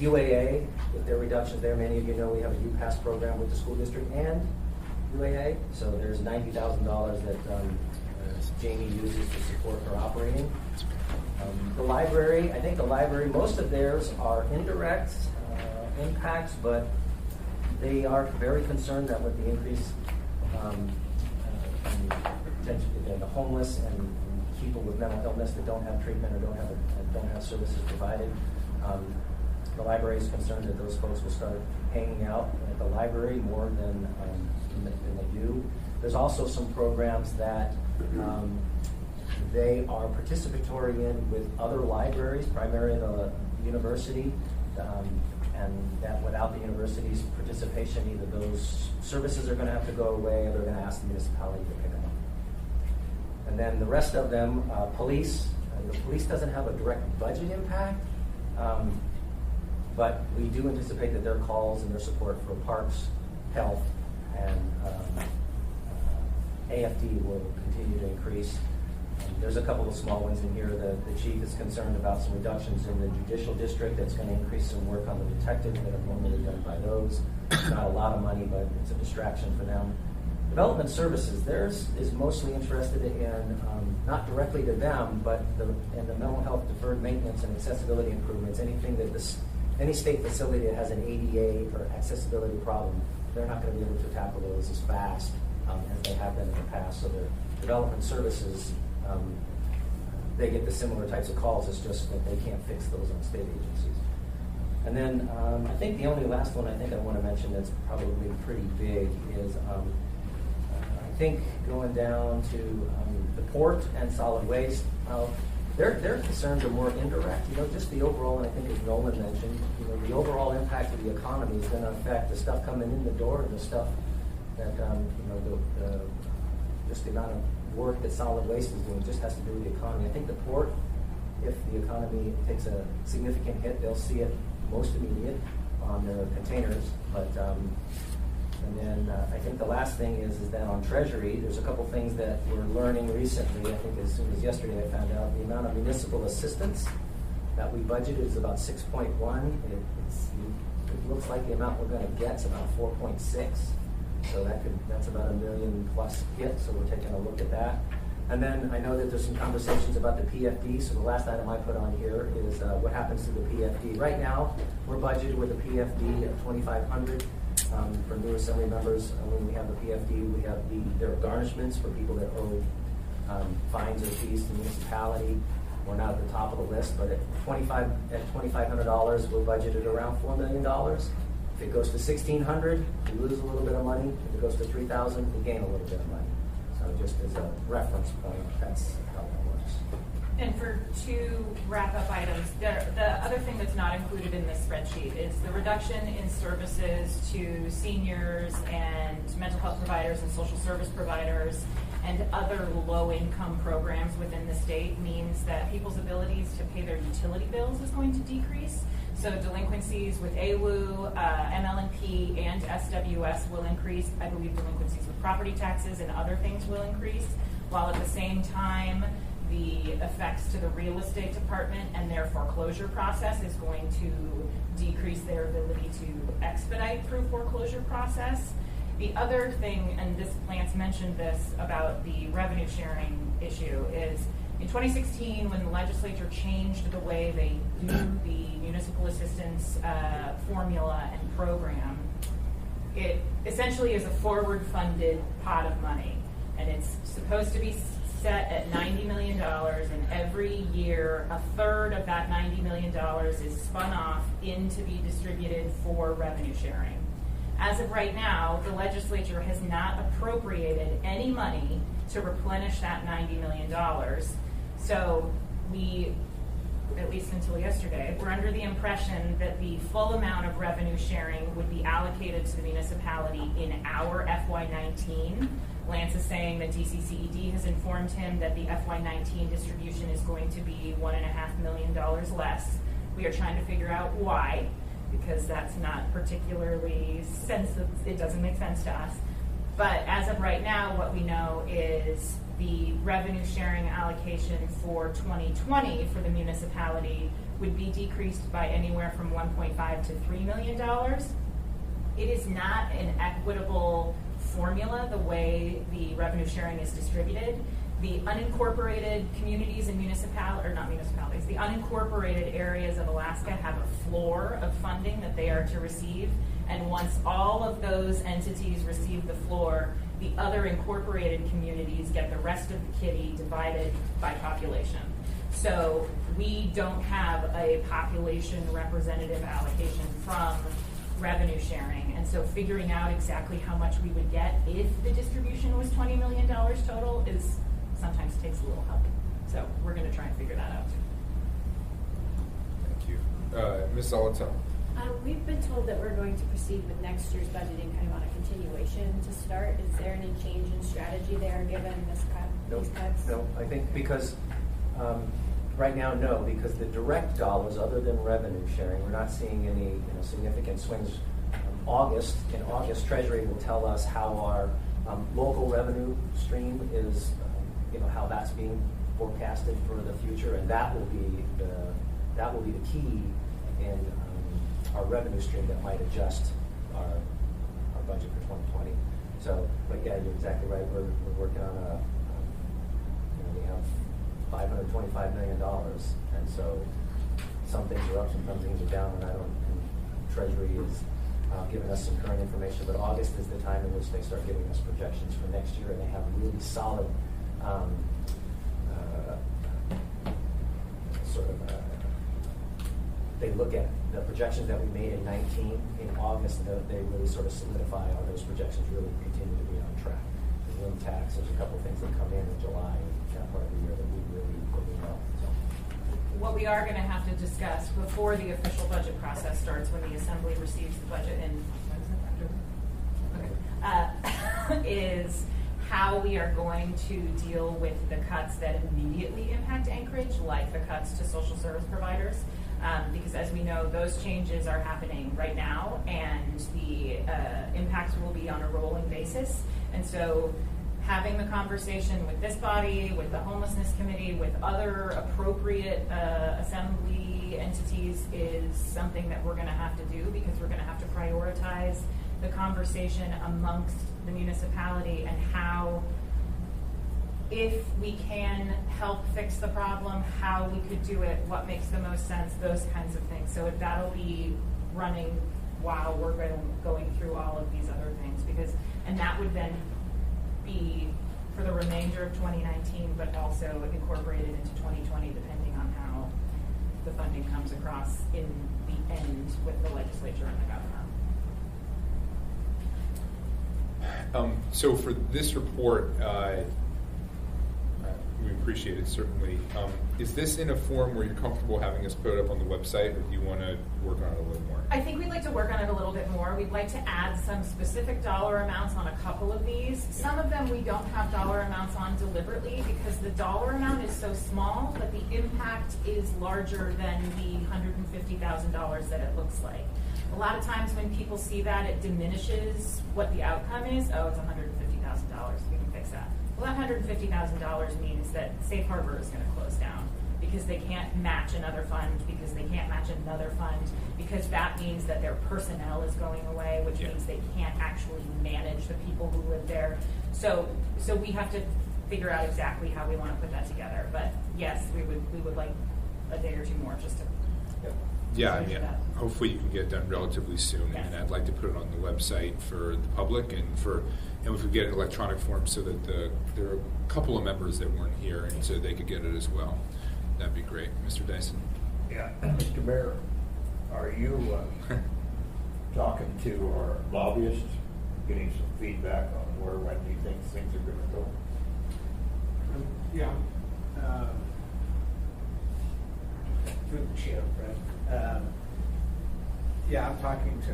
UAA, with their reductions there, many of you know we have a UPass program with the school district and UAA. So there's $90,000 that Jamie uses to support her operating. The library, I think the library, most of theirs are indirect impacts, but they are very concerned that with the increase in the homeless and people with mental illness that don't have treatment or don't have services provided, the library is concerned that those folks will start hanging out at the library more than they do. There's also some programs that they are participatory in with other libraries, primarily the university, and that without the university's participation, either those services are going to have to go away or they're going to ask the municipality to pick them up. And then the rest of them, police. The police doesn't have a direct budget impact, but we do anticipate that their calls and their support for parks, health, and AFD will continue to increase. There's a couple of small ones in here. The chief is concerned about some reductions in the judicial district. That's going to increase some work on the detective that are normally done by those. It's not a lot of money, but it's a distraction for them. Development services, theirs is mostly interested in, not directly to them, but in the mental health deferred maintenance and accessibility improvements. Anything that any state facility that has an ADA or accessibility problem, they're not going to be able to tackle those as fast as they have been in the past. So their development services, they get the similar types of calls. It's just that they can't fix those on state agencies. And then I think the only last one I think I want to mention that's probably pretty big is I think going down to the port and solid waste. Their concerns are more indirect. Just the overall, and I think as Nolan mentioned, the overall impact of the economy is going to affect the stuff coming in the door and the stuff that just the amount of work that solid waste is doing just has to do with the economy. I think the port, if the economy takes a significant hit, they'll see it most immediate on their containers. But and then I think the last thing is that on Treasury, there's a couple things that we're learning recently. I think as soon as yesterday I found out the amount of municipal assistance that we budgeted is about 6.1. It looks like the amount we're going to get is about 4.6. So that's about $1 million plus hit. So we're taking a look at that. And then I know that there's some conversations about the PFD. So the last item I put on here is what happens to the PFD. Right now, we're budgeted with a PFD of $2,500. For new assembly members, when we have the PFD, we have there are garnishments for people that owe fines or fees to the municipality. We're not at the top of the list, but at $2,500, we're budgeted around $4 million. If it goes to $1,600, we lose a little bit of money. If it goes to $3,000, we gain a little bit of money. So just as a reference point, that's how that works. And for two wrap-up items, the other thing that's not included in this spreadsheet is the reduction in services to seniors and mental health providers and social service providers and other low-income programs within the state means that people's abilities to pay their utility bills is going to decrease. So delinquencies with AWU, ML&P, and SWS will increase. I believe delinquencies with property taxes and other things will increase, while at the same time, the effects to the real estate department and their foreclosure process is going to decrease their ability to expedite through foreclosure process. The other thing, and Lance mentioned this about the revenue sharing issue, is In 2016, when the legislature changed the way they do the municipal assistance formula and program, it essentially is a forward-funded pot of money, and it's supposed to be set at $90 million, and every year a third of that $90 million is spun off in to be distributed for revenue sharing. As of right now, the legislature has not appropriated any money to replenish that $90 million. So we, at least until yesterday, were under the impression that the full amount of revenue sharing would be allocated to the municipality in our FY19. Lance is saying that DCCED has informed him that the FY19 distribution is going to be $1.5 million less. We are trying to figure out why, because that's not particularly it doesn't make sense to us. But as of right now, what we know is the revenue sharing allocation for 2020 for the municipality would be decreased by anywhere from $1.5 to $3 million. It is not an equitable formula the way the revenue sharing is distributed. The unincorporated communities and the unincorporated areas of Alaska have a floor of funding that they are to receive, and once all of those entities receive the floor, the other incorporated communities get the rest of the kitty divided by population. So we don't have a population representative allocation from revenue sharing, and so figuring out exactly how much we would get if the distribution was $20 million total is sometimes takes a little help. So we're going to try and figure that out. Thank you. Ms. Zolotell. We've been told that we're going to proceed with next year's budgeting kind of on a continuation to start. Is there any change in strategy there given this these cuts? No, I think because right now, no, because the direct dollars, other than revenue sharing, we're not seeing any significant swings. In August, Treasury will tell us how our local revenue stream is, how that's being forecasted for the future, and that will be the key in our revenue stream that might adjust our budget for 2020. So, but yeah, you're exactly right. We're working on we have $525 million, and so some things are up, some things are down, and Treasury is giving us some current information, but August is the time in which they start giving us projections for next year, and they have really solid they look at the projections that we made in 19 in August, they really sort of solidify are those projections really continue to be on track. The room tax, there's a couple of things that come in July and that part of the year that we really know. So. What we are going to have to discuss before the official budget process starts, when the Assembly receives the budget in is how we are going to deal with the cuts that immediately impact Anchorage, like the cuts to social service providers. Because as we know, those changes are happening right now, and the impacts will be on a rolling basis. And so having the conversation with this body, with the homelessness committee, with other appropriate assembly entities is something that we're going to have to do, because we're going to have to prioritize the conversation amongst the municipality and how, if we can help fix the problem, how we could do it, what makes the most sense, those kinds of things. So that'll be running while we're going through all of these other things, and that would then be for the remainder of 2019, but also incorporated into 2020, depending on how the funding comes across in the end with the legislature and the governor. So for this report, we appreciate it, certainly. Is this in a form where you're comfortable having us put it up on the website, or do you want to work on it a little more? I think we'd like to work on it a little bit more. We'd like to add some specific dollar amounts on a couple of these. Some of them we don't have dollar amounts on deliberately because the dollar amount is so small, but the impact is larger than the $150,000 that it looks like. A lot of times when people see that, it diminishes what the outcome is. Oh, it's $150,000. We can fix that. Well, that $150,000 means that Safe Harbor is going to close down because they can't match another fund, because they can't match another fund, because that means that their personnel is going away, which means they can't actually manage the people who live there. So we have to figure out exactly how we want to put that together. But yes, we would like a day or two more just to. Yeah, I finish mean, it up. hopefully you can get it done relatively soon, Yes. and I'd like to put it on the website for the public and if we get an electronic form so that there are a couple of members that weren't here, and so they could get it as well. That'd be great. Mr. Dyson? Yeah, Mr. Mayor, are you talking to our lobbyists, getting some feedback on when do you think things are gonna go? Yeah. Through the chair, Fred. Yeah, I'm talking to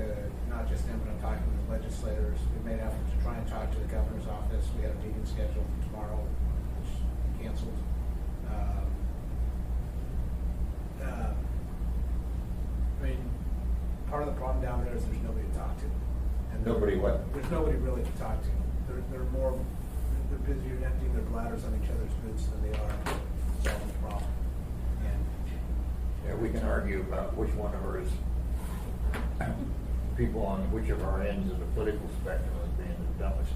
not just them, but I'm talking to the legislators. We made an effort to try and talk to the governor's office. We had a meeting scheduled for tomorrow, which canceled. I mean, part of the problem down there is there's nobody to talk to. And Nobody what? There's nobody really to talk to. They're busier emptying their bladders on each other's boots than they are solving the problem. And Yeah, we can argue about which one of ours, people on which of our ends of the political spectrum is being the dumbest.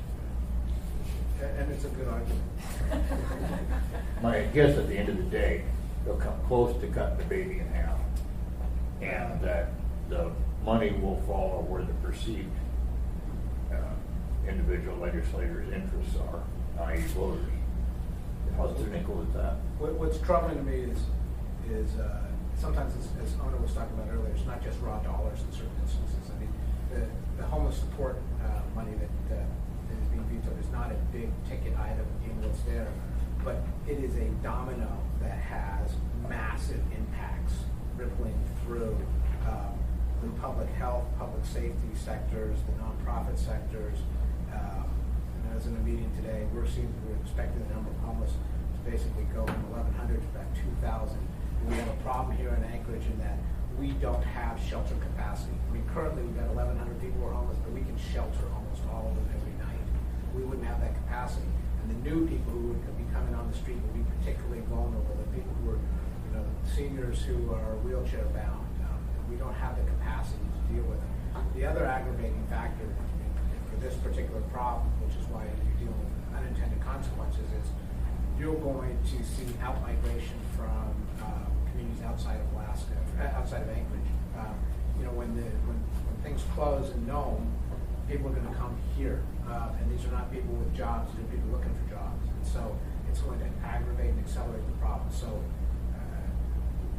and it's a good argument. My guess at the end of the day, they'll come close to cutting the baby in half. And that the money will follow where the perceived individual legislators' interests are, i.e. voters. How cynical is that? What's troubling to me is sometimes, as Ona was talking about earlier, it's not just raw dollars in certain instances. I mean, the homeless support money that is being vetoed is not a big ticket item in what's there, but it is a domino that has massive impacts rippling through the public health, public safety sectors, the nonprofit sectors. And I was in a meeting today. We're expecting the number of homeless to basically go from 1,100 to about 2,000. We have a problem here in Anchorage in that we don't have shelter capacity. I mean, currently we've got 1,100 people who are homeless, but we can shelter almost all of them every night. We wouldn't have that capacity. And the new people who would be coming on the street would be particularly vulnerable. The people who are, seniors who are wheelchair bound. We don't have the capacity to deal with it. The other aggravating factor for this particular problem, which is why you're dealing with unintended consequences, is you're going to see outmigration from communities outside of Alaska, outside of Anchorage. When things close in Nome, people are going to come here, and these are not people with jobs; they're people looking for jobs. And so it's going to aggravate and accelerate the problem. So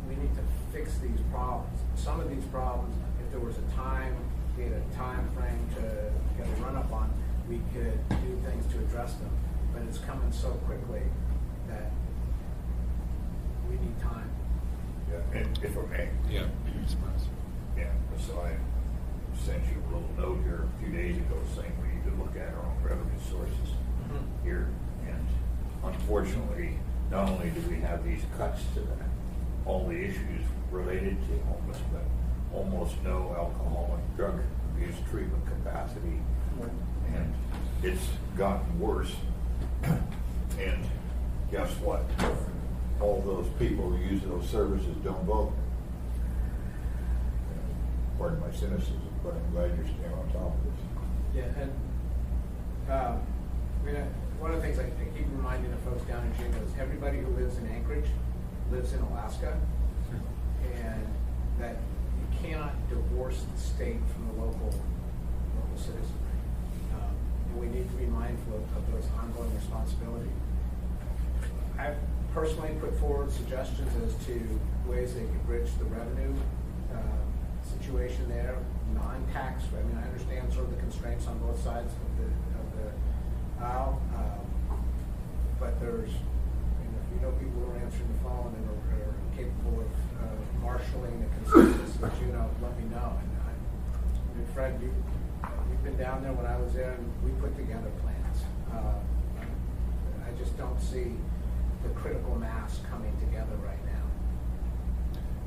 we need to fix these problems. Some of these problems, if there was a time frame to get a run up on, we could do things to address them. But it's coming so quickly that we need time. Yeah, and if I may. Yeah. Yeah, so I sent you a little note here a few days ago saying we need to look at our own revenue sources here. And unfortunately, not only do we have these cuts to all the issues related to homeless, but almost no alcohol and drug abuse treatment capacity. And it's gotten worse. And guess what? All those people who use those services don't vote. Pardon my cynicism, but I'm glad you're staying on top of this. Yeah, and one of the things I keep reminding the folks down in Juneau is everybody who lives in Anchorage lives in Alaska, and that you cannot divorce the state from the local citizenry. And we need to be mindful of those ongoing responsibilities. I've personally put forward suggestions as to ways they could bridge the revenue situation there, non-tax. I mean, I understand sort of the constraints on both sides of the aisle, but there's, if you know people who are answering the phone and are capable of marshaling the consensus that let me know. And Fred, you've been down there when I was there, and we put together plans. I just don't see the critical mass coming together right now.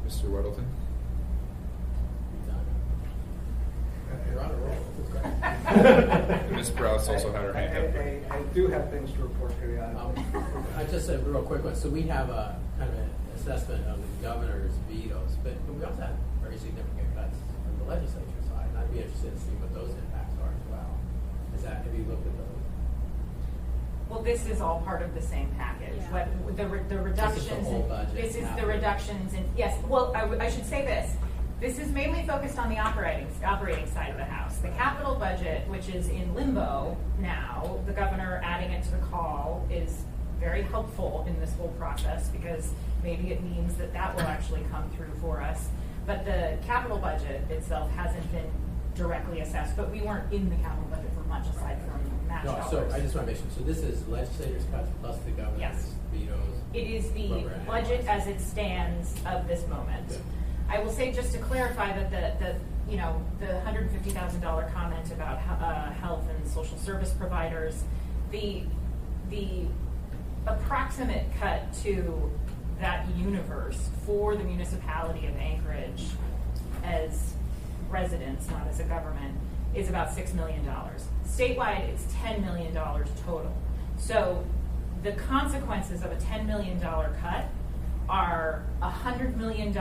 Mr. Weddleton? You're on a roll. And Ms. Prowse also had her hand up. I do have things to report periodically. I just said real quick one. So we have a kind of an assessment of the governor's vetoes, but we also have very significant cuts from the legislature side. And I'd be interested to see what those impacts are as well. Have you looked at those? Well, this is all part of the same package. Yeah. What, the reductions. This is the whole budget. This is the after. reductions in, yes, well, I should say this. This is mainly focused on the operating side of the house. The capital budget, which is in limbo now, the governor adding it to the call is very helpful in this whole process because maybe it means that that will actually come through for us. But the capital budget itself hasn't been directly assessed, but we weren't in the capital budget for much aside from match No, dollars. so I just want to make sure, so this is legislators' cuts plus the governor's Yes. vetoes. It is the What we're at. budget as it stands of this moment. Good. I will say, just to clarify, that the $150,000 comment about health and social service providers, the approximate cut to that universe for the municipality of Anchorage as residents, not as a government, is about $6 million. Statewide, it's $10 million total. So the consequences of a $10 million cut are $100 million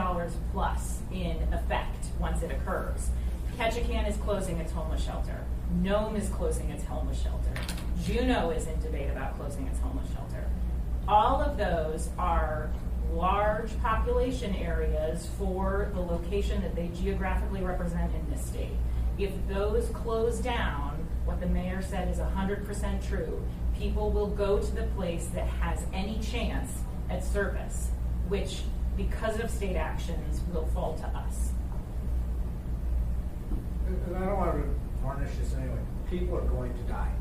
plus in effect once it occurs. Ketchikan is closing its homeless shelter. Nome is closing its homeless shelter. Juneau is in debate about closing its homeless shelter. All of those are large population areas for the location that they geographically represent in this state. If those close down, what the mayor said is 100% true. People will go to the place that has any chance at service, which, because of state actions, will fall to us. And I don't want to varnish this anyway. People are going to die.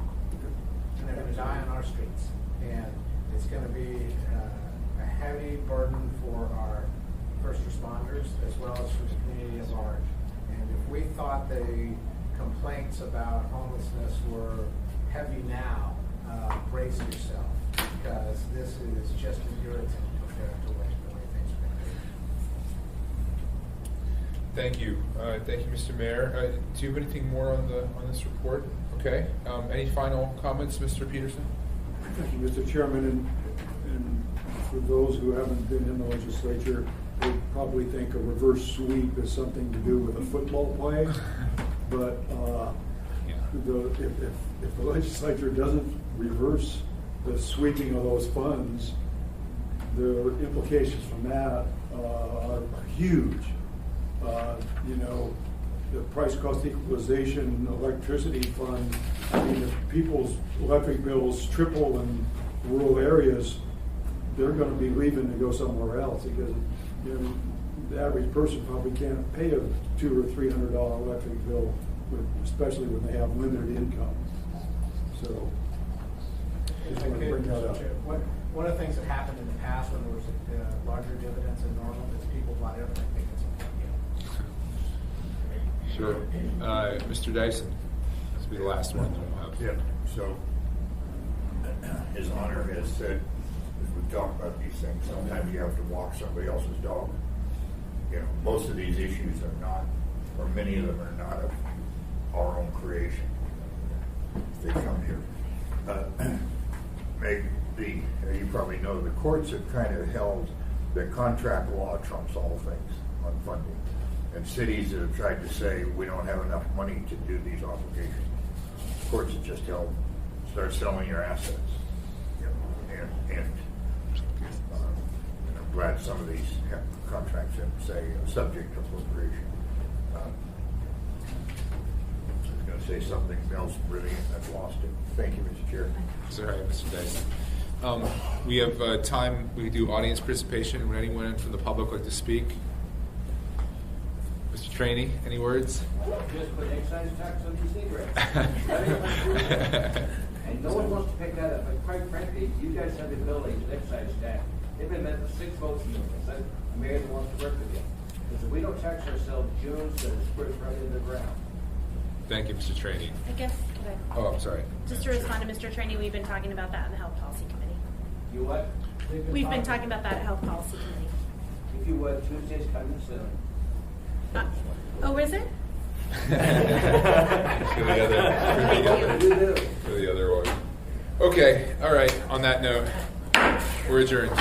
And they're going to die on our streets. And it's going to be a heavy burden for our first responders as well as for the community at large. And if we thought the complaints about homelessness were heavy now, brace yourself, because this is just an irritant compared to the way things are going to be. Thank you. Thank you, Mr. Mayor. Do you have anything more on this report? Okay. Any final comments, Mr. Peterson? Thank you, Mr. Chairman, and for those who haven't been in the legislature, they probably think a reverse sweep is something to do with a football play, but if the legislature doesn't reverse the sweeping of those funds, the implications from that are huge. The price cost equalization electricity fund, I mean, if people's electric bills triple in rural areas, they're gonna be leaving to go somewhere else because, the average person probably can't pay a $200 or $300 electric bill, especially when they have limited income. So, just want to bring that up. One of the things that happened in the past when there was larger dividends than normal is people bought everything thinking it's a good deal. Sure. Mr. Dyson, this will be the last one that we'll have. Yeah, so His Honor has said, as we talk about these things, sometimes you have to walk somebody else's dog. Most of these issues are not, or many of them are not of our own creation. They come here. You probably know the courts have kind of held that contract law trumps all things on funding. And cities that have tried to say we don't have enough money to do these obligations, courts have just held, start selling your assets. I'm glad some of these contracts have, say, subject to appropriation. I was going to say something else brilliant, I've lost it. Thank you, Mr. Chair. It's all right, Mr. Dyson. We have time. We do audience participation. Would anyone from the public like to speak? Mr. Trainee, any words? Just put excise tax on these cigarettes. And no one wants to pick that up, but quite frankly, you guys have the ability to excise tax. They've been met with 6 votes in this. The mayor that wants to work with you. Because if we don't tax ourselves, June's going to squirt right into the ground. Thank you, Mr. Trainee. I guess, could I? Oh, I'm sorry. Just to respond to Mr. Trainee, we've been talking about that in the Health Policy Committee. You what? We've been talking about that at Health Policy Committee. If you would, Tuesday's coming soon. Oh, is it? For the other one. Okay, all right. On that note, we're adjourned.